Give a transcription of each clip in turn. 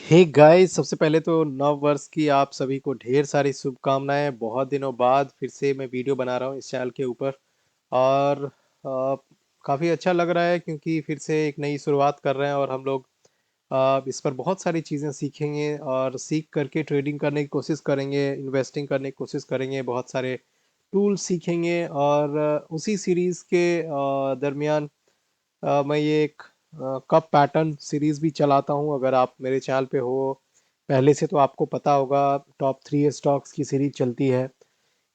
Hey guys, सबसे पहले तो नव वर्ष की आप सभी को ढेर सारी शुभकामनाएं। बहुत दिनों बाद फिर से मैं वीडियो बना रहा हूँ इस चैनल के ऊपर और काफ़ी अच्छा लग रहा है क्योंकि फिर से एक नई शुरुआत कर रहे हैं और हम लोग इस पर बहुत सारी चीज़ें सीखेंगे और सीख करके ट्रेडिंग करने की कोशिश करेंगे, इन्वेस्टिंग करने की कोशिश करेंगे, बहुत सारे टूल्स सीखेंगे और उसी सीरीज़ के दरमियान मैं ये एक कप पैटर्न सीरीज भी चलाता हूँ। अगर आप मेरे चैनल पे हो पहले से तो आपको पता होगा, टॉप 3 स्टॉक्स की सीरीज चलती है।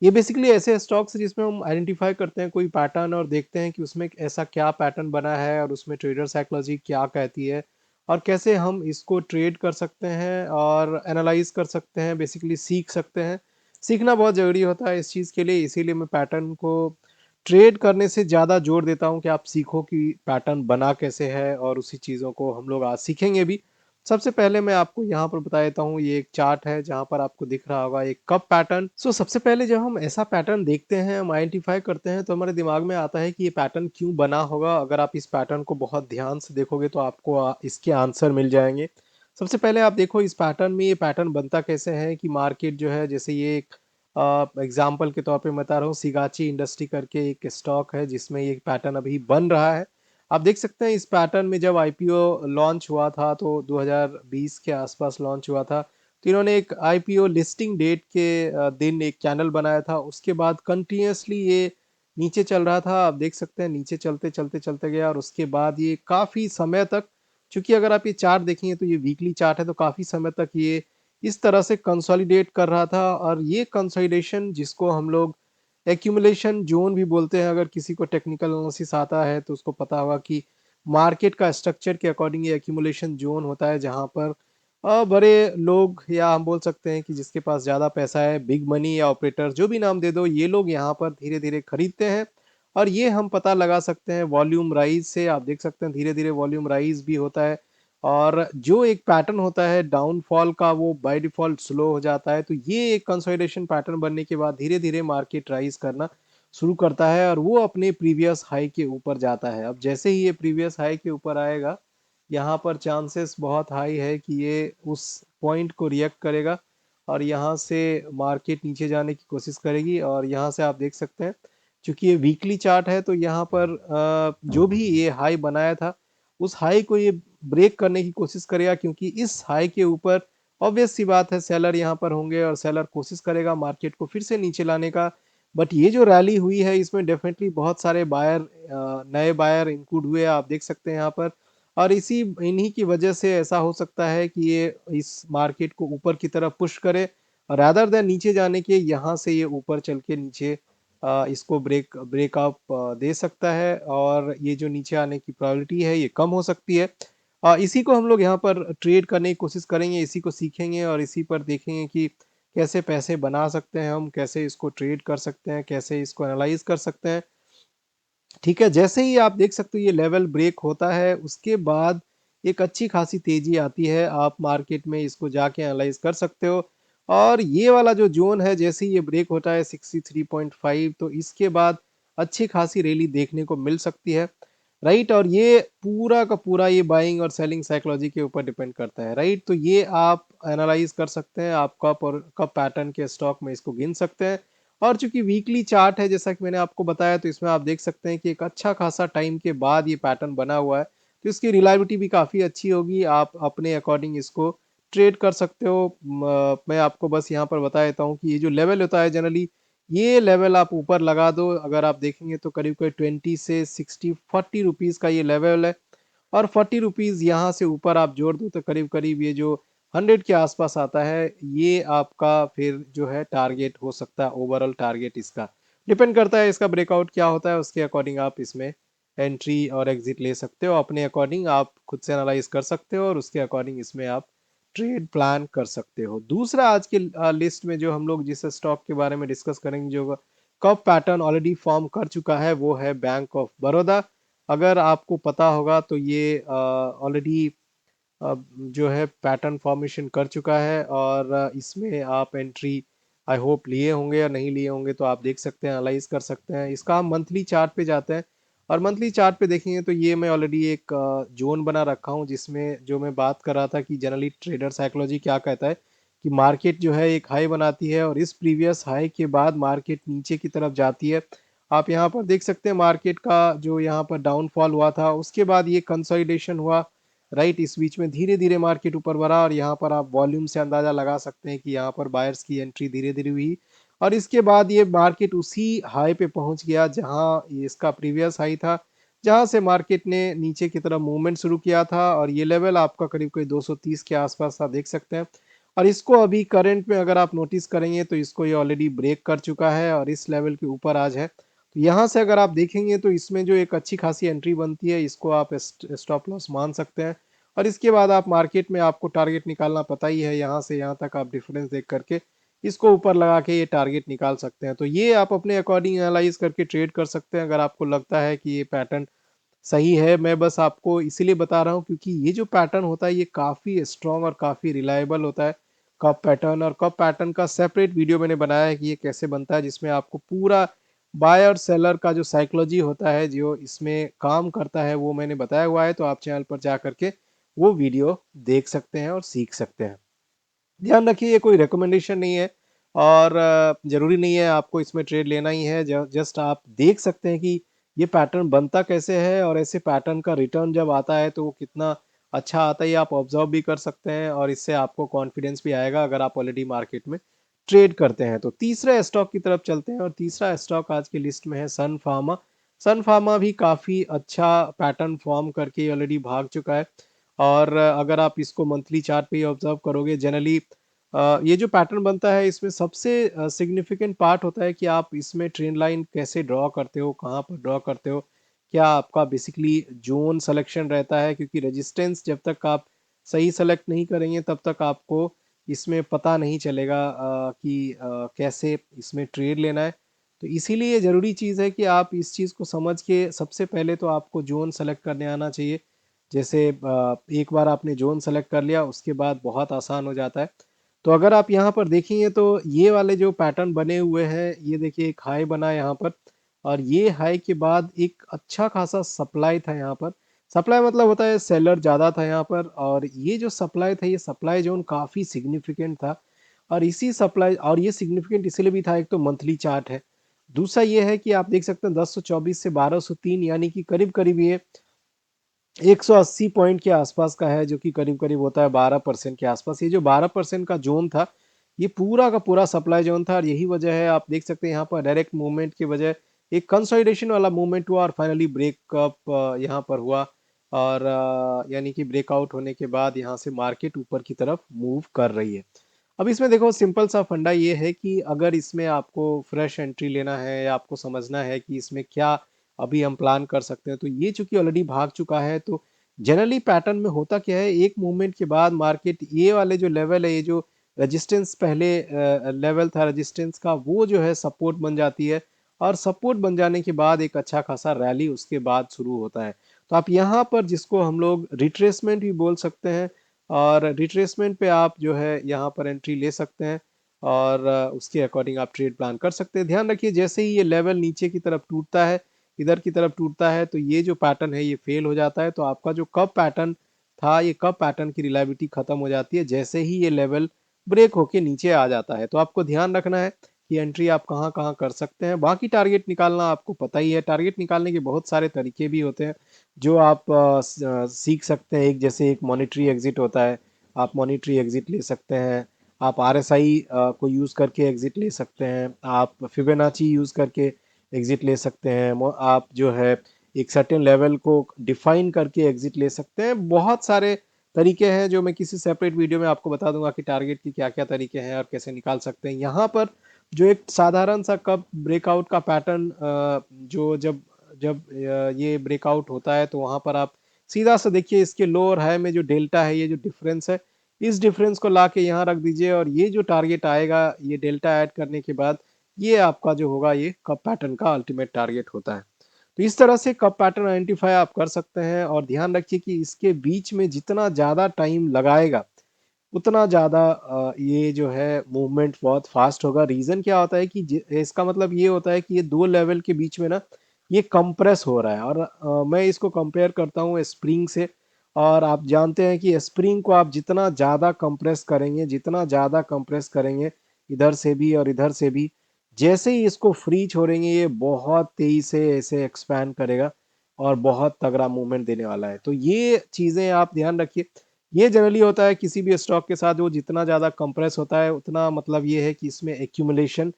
ये बेसिकली ऐसे स्टॉक्स जिसमें हम आइडेंटिफाई करते हैं कोई पैटर्न और देखते हैं कि उसमें ऐसा क्या पैटर्न बना है और उसमें ट्रेडर साइकोलॉजी क्या कहती है और कैसे हम इसको ट्रेड कर सकते हैं और एनालाइज कर सकते हैं, बेसिकली सीख सकते हैं। सीखना बहुत ज़रूरी होता है इस चीज़ के लिए, इसीलिए मैं पैटर्न को ट्रेड करने से ज़्यादा जोर देता हूँ कि आप सीखो कि पैटर्न बना कैसे है और उसी चीज़ों को हम लोग आज सीखेंगे भी। सबसे पहले मैं आपको यहाँ पर बता देता हूँ, ये एक चार्ट है जहाँ पर आपको दिख रहा होगा एक कप पैटर्न। सबसे पहले जब हम ऐसा पैटर्न देखते हैं, हम आइडेंटिफाई करते हैं तो हमारे दिमाग में आता है कि ये पैटर्न क्यों बना होगा। अगर आप इस पैटर्न को बहुत ध्यान से देखोगे तो आपको इसके आंसर मिल जाएंगे। सबसे पहले आप देखो इस पैटर्न में, ये पैटर्न बनता कैसे है कि मार्केट जो है, जैसे ये एक एग्जाम्पल के तौर पे बता रहा हूँ, सिगाची इंडस्ट्री करके एक स्टॉक है जिसमें ये पैटर्न अभी बन रहा है। आप देख सकते हैं इस पैटर्न में जब आईपीओ लॉन्च हुआ था तो 2020 के आसपास लॉन्च हुआ था, तो इन्होंने एक आईपीओ लिस्टिंग डेट के दिन एक चैनल बनाया था। उसके बाद कंटिन्यूसली ये नीचे चल रहा था, आप देख सकते हैं नीचे चलते चलते चलते गया और उसके बाद ये काफ़ी समय तक, चूंकि अगर आप ये चार्ट देखेंगे तो ये वीकली चार्ट है, तो काफ़ी समय तक ये इस तरह से कंसोलिडेट कर रहा था। और ये कंसोलिडेशन जिसको हम लोग एक्यूमुलेशन जोन भी बोलते हैं, अगर किसी को टेक्निकल एनालिसिस आता है तो उसको पता होगा कि मार्केट का स्ट्रक्चर के अकॉर्डिंग ये एक्यूमुलेशन जोन होता है जहां पर बड़े लोग, या हम बोल सकते हैं कि जिसके पास ज़्यादा पैसा है, बिग मनी या ऑपरेटर, जो भी नाम दे दो, ये लोग यहाँ पर धीरे धीरे खरीदते हैं। और ये हम पता लगा सकते हैं वॉल्यूम राइज से। आप देख सकते हैं धीरे धीरे वॉल्यूम राइज भी होता है और जो एक पैटर्न होता है डाउनफॉल का वो बाय डिफॉल्ट स्लो हो जाता है। तो ये एक कंसोलिडेशन पैटर्न बनने के बाद धीरे धीरे मार्केट राइज करना शुरू करता है और वो अपने प्रीवियस हाई के ऊपर जाता है। अब जैसे ही ये प्रीवियस हाई के ऊपर आएगा, यहाँ पर चांसेस बहुत हाई है कि ये उस पॉइंट को रिएक्ट करेगा और यहाँ से मार्केट नीचे जाने की कोशिश करेगी। और यहाँ से आप देख सकते हैं, चूंकि ये वीकली चार्ट है तो यहाँ पर जो भी ये हाई बनाया था उस हाई को ये ब्रेक करने की कोशिश करेगा, क्योंकि इस हाई के ऊपर ऑब्वियस सी बात है सेलर यहाँ पर होंगे और सेलर कोशिश करेगा मार्केट को फिर से नीचे लाने का। बट ये जो रैली हुई है इसमें डेफिनेटली बहुत सारे बायर, नए बायर इंक्लूड हुए, आप देख सकते हैं यहाँ पर। और इन्हीं की वजह से ऐसा हो सकता है कि ये इस मार्केट को ऊपर की तरफ पुश करे रादर देन नीचे जाने के। यहाँ से ये ऊपर चल के नीचे इसको ब्रेकअप दे सकता है और ये जो नीचे आने की प्रोबेबिलिटी है ये कम हो सकती है। इसी को हम लोग यहाँ पर ट्रेड करने की कोशिश करेंगे, इसी को सीखेंगे और इसी पर देखेंगे कि कैसे पैसे बना सकते हैं हम, कैसे इसको ट्रेड कर सकते हैं, कैसे इसको एनालाइज कर सकते हैं। ठीक है, जैसे ही आप देख सकते हो ये लेवल ब्रेक होता है उसके बाद एक अच्छी खासी तेजी आती है, आप मार्केट में इसको जाके एनालाइज कर सकते हो। और ये वाला जो जोन है जैसे ही ये ब्रेक होता है 63.5, तो इसके बाद अच्छी खासी रैली देखने को मिल सकती है। राइट, और ये पूरा का पूरा ये बाइंग और सेलिंग साइकोलॉजी के ऊपर डिपेंड करता है। राइट, तो ये आप एनालाइज कर सकते हैं, आप कप और कप पैटर्न के स्टॉक में इसको गिन सकते हैं। और चूंकि वीकली चार्ट है जैसा कि मैंने आपको बताया, तो इसमें आप देख सकते हैं कि एक अच्छा खासा टाइम के बाद ये पैटर्न बना हुआ है, तो इसकी रिलायबिलिटी भी काफ़ी अच्छी होगी, आप अपने अकॉर्डिंग इसको ट्रेड कर सकते हो। मैं आपको बस यहाँ पर बता देता हूँ कि ये जो लेवल होता है जनरली, ये लेवल आप ऊपर लगा दो, अगर आप देखेंगे तो करीब करीब 20 से 60 40 रुपीज़ का ये लेवल है। और 40 रुपीज़ यहाँ से ऊपर आप जोड़ दो तो करीब करीब ये जो 100 के आसपास आता है, ये आपका फिर जो है टारगेट हो सकता है, ओवरऑल टारगेट इसका डिपेंड करता है इसका ब्रेकआउट क्या होता है, उसके अकॉर्डिंग आप इसमें एंट्री और एग्जिट ले सकते हो। अपने अकॉर्डिंग आप खुद से एनालाइज कर सकते हो और उसके अकॉर्डिंग इसमें आप ट्रेड प्लान कर सकते हो। दूसरा आज के लिस्ट में जो हम लोग जिस स्टॉक के बारे में डिस्कस करेंगे, जो कब पैटर्न ऑलरेडी फॉर्म कर चुका है, वो है बैंक ऑफ बड़ौदा। अगर आपको पता होगा तो ये ऑलरेडी जो है पैटर्न फॉर्मेशन कर चुका है और इसमें आप एंट्री आई होप लिए होंगे या नहीं लिए होंगे, तो आप देख सकते हैं, एनालाइज कर सकते हैं। इसका हम मंथली चार्ट पे जाते हैं और मंथली चार्ट पे देखेंगे तो ये मैं ऑलरेडी एक ज़ोन बना रखा हूँ, जिसमें जो मैं बात कर रहा था कि जनरली ट्रेडर साइकोलॉजी क्या कहता है कि मार्केट जो है एक हाई बनाती है और इस प्रीवियस हाई के बाद मार्केट नीचे की तरफ जाती है। आप यहाँ पर देख सकते हैं मार्केट का जो यहाँ पर डाउनफॉल हुआ था, उसके बाद ये कंसोलिडेशन हुआ, राइट। इस बीच में धीरे-धीरे मार्केट ऊपर बढ़ा और यहाँ पर आप वॉल्यूम से अंदाज़ा लगा सकते हैं कि यहाँ पर बायर्स की एंट्री धीरे-धीरे हुई और इसके बाद ये मार्केट उसी हाई पे पहुँच गया जहाँ इसका प्रीवियस हाई था, जहाँ से मार्केट ने नीचे की तरफ मूवमेंट शुरू किया था और ये लेवल आपका करीब-करीब 230 के आस-पास आप देख सकते हैं। और इसको अभी करंट में अगर आप नोटिस करेंगे तो इसको ये ऑलरेडी ब्रेक कर चुका है और इस लेवल के ऊपर आज है। तो यहाँ से अगर आप देखेंगे तो इसमें जो एक अच्छी खासी एंट्री बनती है, इसको आप स्टॉप लॉस मान सकते हैं और इसके बाद आप मार्केट में आपको टारगेट निकालना पता ही है, यहाँ से यहाँ तक आप डिफरेंस देख करके इसको ऊपर लगा के ये टारगेट निकाल सकते हैं। तो ये आप अपने अकॉर्डिंग एनालाइज करके ट्रेड कर सकते हैं अगर आपको लगता है कि ये पैटर्न सही है। मैं बस आपको इसीलिए बता रहा हूँ क्योंकि ये जो पैटर्न होता है ये काफ़ी स्ट्रॉन्ग और काफ़ी रिलायबल होता है। कप पैटर्न और कप पैटर्न का सेपरेट वीडियो मैंने बनाया है कि ये कैसे बनता है, जिसमें आपको पूरा बाय और सेलर का जो साइकोलॉजी होता है जो इसमें काम करता है वो मैंने बताया हुआ है। तो आप चैनल पर जा करके वो वीडियो देख सकते हैं और सीख सकते हैं। ध्यान रखिए ये कोई रिकमेंडेशन नहीं है और ज़रूरी नहीं है आपको इसमें ट्रेड लेना ही है। जस्ट आप देख सकते हैं कि ये पैटर्न बनता कैसे है और ऐसे पैटर्न का रिटर्न जब आता है तो वो कितना अच्छा आता है, ये आप ऑब्जर्व भी कर सकते हैं और इससे आपको कॉन्फिडेंस भी आएगा अगर आप ऑलरेडी मार्केट में ट्रेड करते हैं। तो तीसरे स्टॉक की तरफ चलते हैं और तीसरा स्टॉक आज की लिस्ट में है सन फार्मा। सन फार्मा भी काफ़ी अच्छा पैटर्न फॉर्म करके ऑलरेडी भाग चुका है और अगर आप इसको मंथली चार्ट पे ही ऑब्जर्व करोगे जनरली ये जो पैटर्न बनता है इसमें सबसे सिग्निफिकेंट पार्ट होता है कि आप इसमें ट्रेंड लाइन कैसे ड्रॉ करते हो, कहाँ पर ड्रॉ करते हो, क्या आपका बेसिकली जोन सिलेक्शन रहता है, क्योंकि रेजिस्टेंस जब तक आप सही सेलेक्ट नहीं करेंगे तब तक आपको इसमें पता नहीं चलेगा कि कैसे इसमें ट्रेड लेना है। तो इसीलिए ज़रूरी चीज़ है कि आप इस चीज़ को समझ के सबसे पहले तो आपको जोन सेलेक्ट करने आना चाहिए। जैसे एक बार आपने जोन सेलेक्ट कर लिया उसके बाद बहुत आसान हो जाता है। तो अगर आप यहाँ पर देखेंगे तो ये वाले जो पैटर्न बने हुए हैं, ये देखिए एक हाई बना है यहाँ पर और ये हाई के बाद एक अच्छा खासा सप्लाई था यहाँ पर। सप्लाई मतलब होता है सेलर ज़्यादा था यहाँ पर और ये जो सप्लाई था ये सप्लाई जोन काफ़ी सिग्निफिकेंट था और इसी सप्लाई और ये सिग्निफिकेंट इसलिए भी था, एक तो मंथली चार्ट है। दूसरा ये है कि आप देख सकते हैं 1024 से 1203 यानी कि करीब-करीब ये 180 पॉइंट के आसपास का है, जो कि करीब-करीब होता है 12% के आसपास। ये जो 12% का ज़ोन था, ये पूरा का पूरा सप्लाई ज़ोन था और यही वजह है आप देख सकते हैं यहाँ पर डायरेक्ट मूवमेंट की बजाय एक कंसोलिडेशन वाला मूवमेंट हुआ और फाइनली ब्रेकअप यहाँ पर हुआ और यानी कि ब्रेकआउट होने के बाद यहाँ से मार्केट ऊपर की तरफ मूव कर रही है। अब इसमें देखो सिंपल सा फंडा ये है कि अगर इसमें आपको फ्रेश एंट्री लेना है या आपको समझना है कि इसमें क्या अभी हम प्लान कर सकते हैं, तो ये चूंकि ऑलरेडी भाग चुका है तो जनरली पैटर्न में होता क्या है, एक मूवमेंट के बाद मार्केट ये वाले जो लेवल है, ये जो रेजिस्टेंस पहले लेवल था रेजिस्टेंस का, वो जो है सपोर्ट बन जाती है और सपोर्ट बन जाने के बाद एक अच्छा खासा रैली उसके बाद शुरू होता है। तो आप यहाँ पर जिसको हम लोग रिट्रेसमेंट भी बोल सकते हैं और रिट्रेसमेंट पे आप जो है यहाँ पर एंट्री ले सकते हैं और उसके अकॉर्डिंग आप ट्रेड प्लान कर सकते हैं। ध्यान रखिए जैसे ही ये लेवल नीचे की तरफ टूटता है, इधर की तरफ टूटता है, तो ये जो पैटर्न है ये फेल हो जाता है। तो आपका जो कब पैटर्न था, ये कब पैटर्न की रिलायबिलिटी खत्म हो जाती है जैसे ही ये लेवल ब्रेक होके नीचे आ जाता है। तो आपको ध्यान रखना है कि एंट्री आप कहाँ कहाँ कर सकते हैं। बाकी टारगेट निकालना आपको पता ही है, टारगेट निकालने के बहुत सारे तरीके भी होते हैं जो आप सीख सकते हैं। एक जैसे एक मॉनिटरी एग्जिट होता है, आप मॉनिटरी एग्जिट ले सकते हैं। आप आरएसआई को यूज़ करके एग्जिट ले सकते हैं। आप फिबोनाची यूज़ करके एग्जिट ले सकते हैं। आप जो है एक सर्टेन लेवल को डिफाइन करके एग्जिट ले सकते हैं। बहुत सारे तरीके हैं जो मैं किसी सेपरेट वीडियो में आपको बता दूंगा कि टारगेट की क्या क्या तरीके हैं और कैसे निकाल सकते हैं। यहाँ पर जो एक साधारण सा कप ब्रेकआउट का पैटर्न, जो जब जब ये ब्रेकआउट होता है तो वहाँ पर आप सीधा सा देखिए इसके लो और हाई में जो डेल्टा है, ये जो डिफरेंस है, इस डिफरेंस को ला के यहाँ रख दीजिए और ये जो टारगेट आएगा ये डेल्टा ऐड करने के बाद ये आपका जो होगा ये कप पैटर्न का अल्टीमेट टारगेट होता है। तो इस तरह से कप पैटर्न आइडेंटिफाई आप कर सकते हैं और ध्यान रखिए कि इसके बीच में जितना ज़्यादा टाइम लगाएगा उतना ज़्यादा ये जो है मूवमेंट बहुत फास्ट होगा। रीज़न क्या होता है कि इसका मतलब ये होता है कि ये दो लेवल के बीच में ना ये कंप्रेस हो रहा है। और मैं इसको कंपेयर करता हूँ स्प्रिंग से। और आप जानते हैं कि स्प्रिंग को आप जितना ज़्यादा कंप्रेस करेंगे, जितना ज़्यादा कंप्रेस करेंगे इधर से भी और इधर से भी, जैसे ही इसको फ्री छोड़ेंगे ये बहुत तेजी से ऐसे एक्सपैंड करेगा और बहुत तगड़ा मूवमेंट देने वाला है। तो ये चीज़ें आप ध्यान रखिए। ये जनरली होता है किसी भी स्टॉक के साथ, वो जितना ज़्यादा कंप्रेस होता है उतना मतलब ये है कि इसमें एक्यूमुलेशन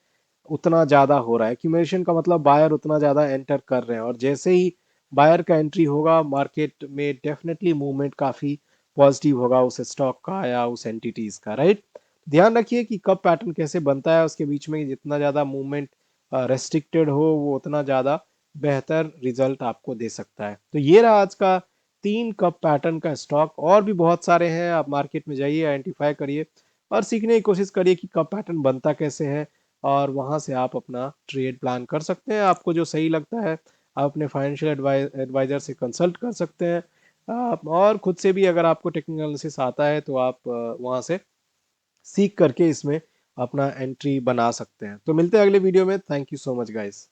उतना ज़्यादा हो रहा है। एक्यूमुलेशन का मतलब बायर उतना ज़्यादा एंटर कर रहे हैं, और जैसे ही बायर का एंट्री होगा मार्केट में डेफिनेटली मूवमेंट काफ़ी पॉजिटिव होगा उस स्टॉक का या उस एंटिटीज़ का, राइट। ध्यान रखिए कि कब पैटर्न कैसे बनता है उसके बीच में, जितना ज़्यादा मूवमेंट रेस्ट्रिक्टेड हो वो उतना ज़्यादा बेहतर रिजल्ट आपको दे सकता है। तो ये रहा आज का 3 कप पैटर्न का स्टॉक। और भी बहुत सारे हैं, आप मार्केट में जाइए, आइडेंटिफाई करिए और सीखने की कोशिश करिए कि कप पैटर्न बनता कैसे है, और वहाँ से आप अपना ट्रेड प्लान कर सकते हैं। आपको जो सही लगता है आप अपने फाइनेंशियल एडवाइज़र से कंसल्ट कर सकते हैं। और खुद से भी अगर आपको टेक्निकल एनालिसिस आता है तो आप वहाँ से सीख करके इसमें अपना एंट्री बना सकते हैं। तो मिलते हैं अगले वीडियो में। Thank you so much guys.